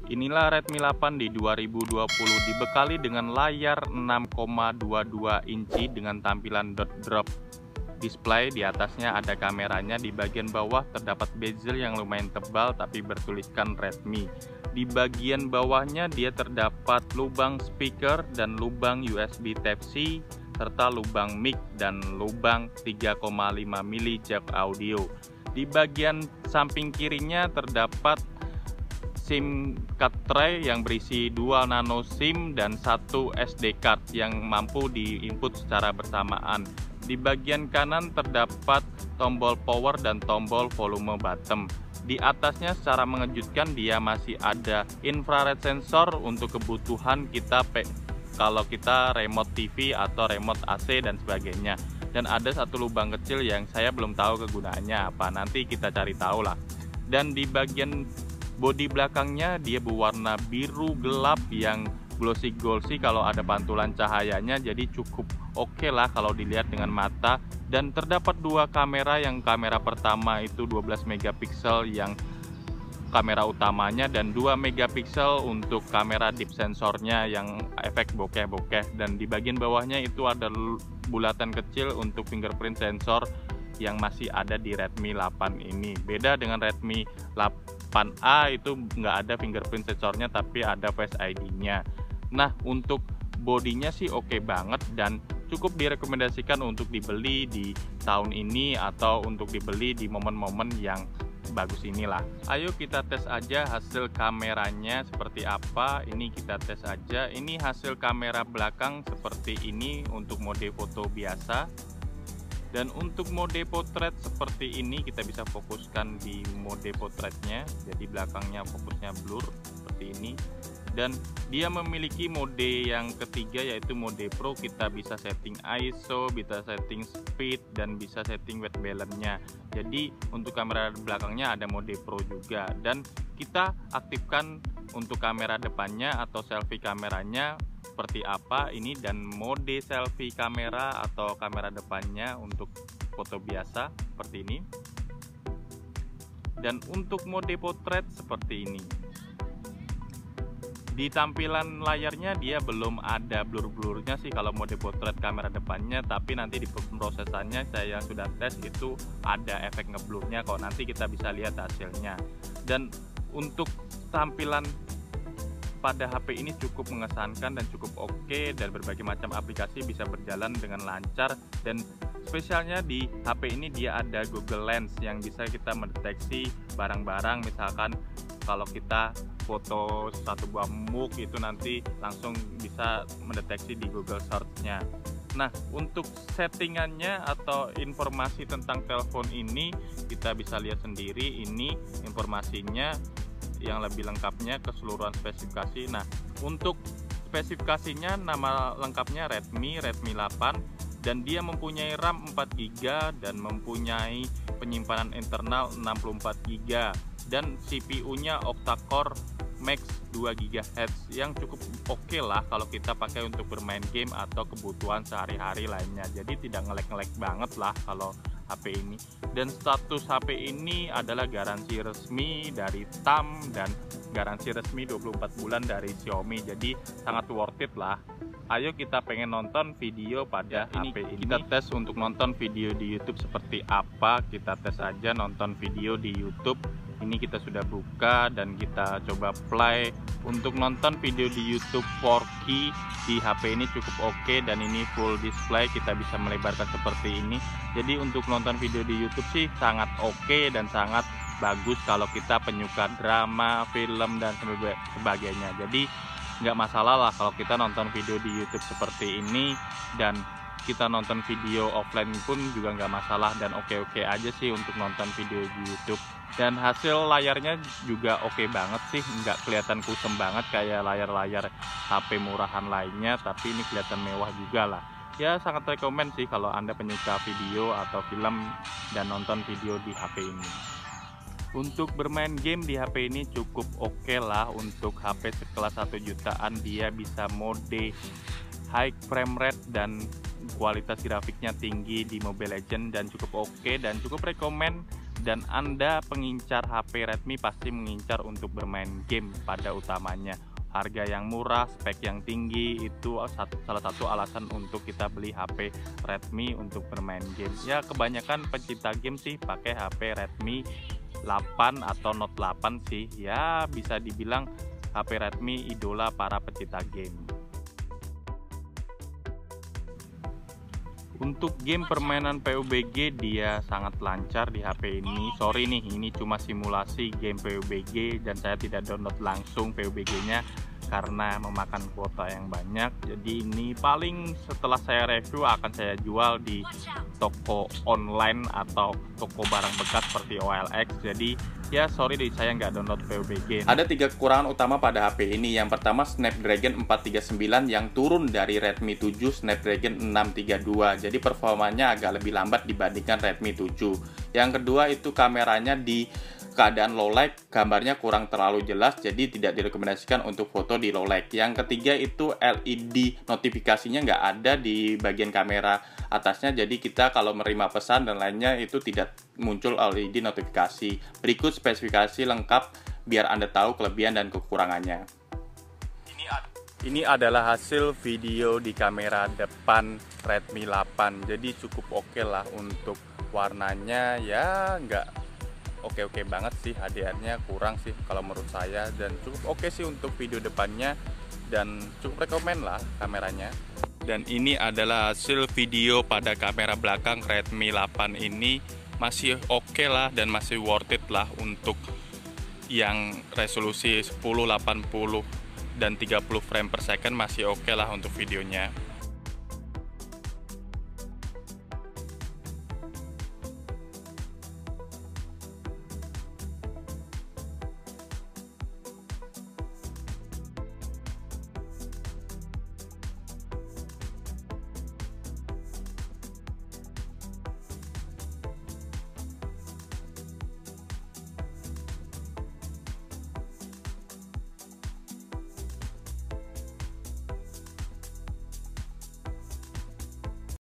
Inilah Redmi 8 di 2020 dibekali dengan layar 6,22 inci dengan tampilan dot drop display. Di atasnya ada kameranya, di bagian bawah terdapat bezel yang lumayan tebal tapi bertuliskan Redmi. Di bagian bawahnya dia terdapat lubang speaker dan lubang USB Type-C serta lubang mic dan lubang 3,5 mili jack audio. Di bagian samping kirinya terdapat SIM card tray yang berisi 2 nano SIM dan 1 SD card yang mampu diinput secara bersamaan. Di bagian kanan terdapat tombol power dan tombol volume bottom. Di atasnya secara mengejutkan dia masih ada infrared sensor untuk kebutuhan kita kalau kita remote TV atau remote AC dan sebagainya. Dan ada satu lubang kecil yang saya belum tahu kegunaannya apa, nanti kita cari tahu lah. Dan di bagian bodi belakangnya dia berwarna biru gelap yang glossy kalau ada pantulan cahayanya, jadi cukup oke lah kalau dilihat dengan mata. Dan terdapat 2 kamera, yang kamera pertama itu 12 megapiksel yang kamera utamanya dan 2 megapiksel untuk kamera deep sensornya yang efek bokeh-bokeh. Dan di bagian bawahnya itu ada bulatan kecil untuk fingerprint sensor yang masih ada di Redmi 8 ini. Beda dengan Redmi 8A itu nggak ada fingerprint sensornya tapi ada Face ID-nya. Nah, untuk bodinya sih oke banget dan cukup direkomendasikan untuk dibeli di tahun ini atau untuk dibeli di momen-momen yang bagus inilah. Ayo kita tes aja hasil kameranya seperti apa. Ini kita tes aja. Ini hasil kamera belakang seperti ini untuk mode foto biasa. Dan untuk mode potret seperti ini kita bisa fokuskan di mode potretnya, jadi belakangnya fokusnya blur seperti ini. Dan dia memiliki mode yang ketiga yaitu mode pro. Kita bisa setting ISO, bisa setting speed, dan bisa setting white balance-nya. Jadi untuk kamera belakangnya ada mode pro juga. Dan kita aktifkan untuk kamera depannya atau selfie kameranya seperti apa ini, dan mode selfie kamera atau kamera depannya untuk foto biasa seperti ini, dan untuk mode potret seperti ini. Di tampilan layarnya dia belum ada blur-blurnya sih kalau mode potret kamera depannya, tapi nanti di pemrosesannya saya sudah tes itu ada efek ngeblurnya kok, nanti kita bisa lihat hasilnya. Dan untuk tampilan pada HP ini cukup mengesankan dan cukup oke, dan berbagai macam aplikasi bisa berjalan dengan lancar. Dan spesialnya di HP ini dia ada Google Lens yang bisa kita mendeteksi barang-barang, misalkan kalau kita foto satu buah mug itu nanti langsung bisa mendeteksi di Google Search-nya. Nah, untuk settingannya atau informasi tentang telepon ini kita bisa lihat sendiri, ini informasinya yang lebih lengkapnya, keseluruhan spesifikasi. Nah, untuk spesifikasinya nama lengkapnya Redmi 8, dan dia mempunyai RAM 4GB dan mempunyai penyimpanan internal 64GB, dan CPU-nya octa-core max 2GHz yang cukup oke lah kalau kita pakai untuk bermain game atau kebutuhan sehari-hari lainnya. Jadi tidak ngelek-ngelek banget lah kalau HP ini. Dan status HP ini adalah garansi resmi dari TAM dan garansi resmi 24 bulan dari Xiaomi, jadi sangat worth it lah. Ayo kita pengen nonton video pada HP ini. Kita tes untuk nonton video di YouTube seperti apa. Kita tes aja nonton video di YouTube. Ini kita sudah buka dan kita coba play. Untuk nonton video di YouTube 4K di HP ini cukup oke, dan ini full display, kita bisa melebarkan seperti ini. Jadi untuk nonton video di YouTube sih sangat oke dan sangat bagus kalau kita penyuka drama, film, dan sebagainya. Jadi nggak masalah lah kalau kita nonton video di YouTube seperti ini, dan kita nonton video offline pun juga nggak masalah, dan oke-oke aja sih untuk nonton video di YouTube. Dan hasil layarnya juga oke banget sih, nggak kelihatan kusem banget kayak layar-layar HP murahan lainnya, tapi ini kelihatan mewah juga lah. Ya sangat rekomen sih kalau Anda penyuka video atau film dan nonton video di HP ini. Untuk bermain game di HP ini cukup oke lah. Untuk HP sekelas 1 jutaan dia bisa mode high frame rate dan kualitas grafiknya tinggi di Mobile Legends, dan cukup oke dan cukup rekomen Dan Anda pengincar HP Redmi pasti mengincar untuk bermain game pada utamanya. Harga yang murah, spek yang tinggi, itu salah satu alasan untuk kita beli HP Redmi untuk bermain game. Ya, kebanyakan pencinta game sih pakai HP Redmi 8 atau Note 8 sih. Ya, bisa dibilang HP Redmi idola para pencinta game. Untuk game permainan PUBG dia sangat lancar di HP ini. Sorry nih, ini cuma simulasi game PUBG dan saya tidak download langsung PUBG-nya karena memakan kuota yang banyak. Jadi ini paling setelah saya review akan saya jual di toko online atau toko barang bekas seperti OLX. Jadi ya sorry deh, saya nggak download PUBG. Ada 3 kekurangan utama pada HP ini. Yang pertama, Snapdragon 439 yang turun dari Redmi 7 Snapdragon 632. Jadi performanya agak lebih lambat dibandingkan Redmi 7. Yang kedua itu kameranya di keadaan low light, gambarnya kurang terlalu jelas, jadi tidak direkomendasikan untuk foto di low light. Yang ketiga itu LED notifikasinya nggak ada di bagian kamera atasnya, jadi kita kalau menerima pesan dan lainnya itu tidak muncul LED notifikasi. Berikut spesifikasi lengkap biar Anda tahu kelebihan dan kekurangannya. Ini adalah hasil video di kamera depan Redmi 8, jadi cukup oke lah untuk warnanya, ya nggak oke banget sih, HDR-nya kurang sih kalau menurut saya, dan cukup oke sih untuk video depannya dan cukup rekomen lah kameranya. Dan ini adalah hasil video pada kamera belakang Redmi 8 ini, masih oke lah dan masih worth it lah untuk yang resolusi 1080 dan 30 frame per second, masih oke lah untuk videonya.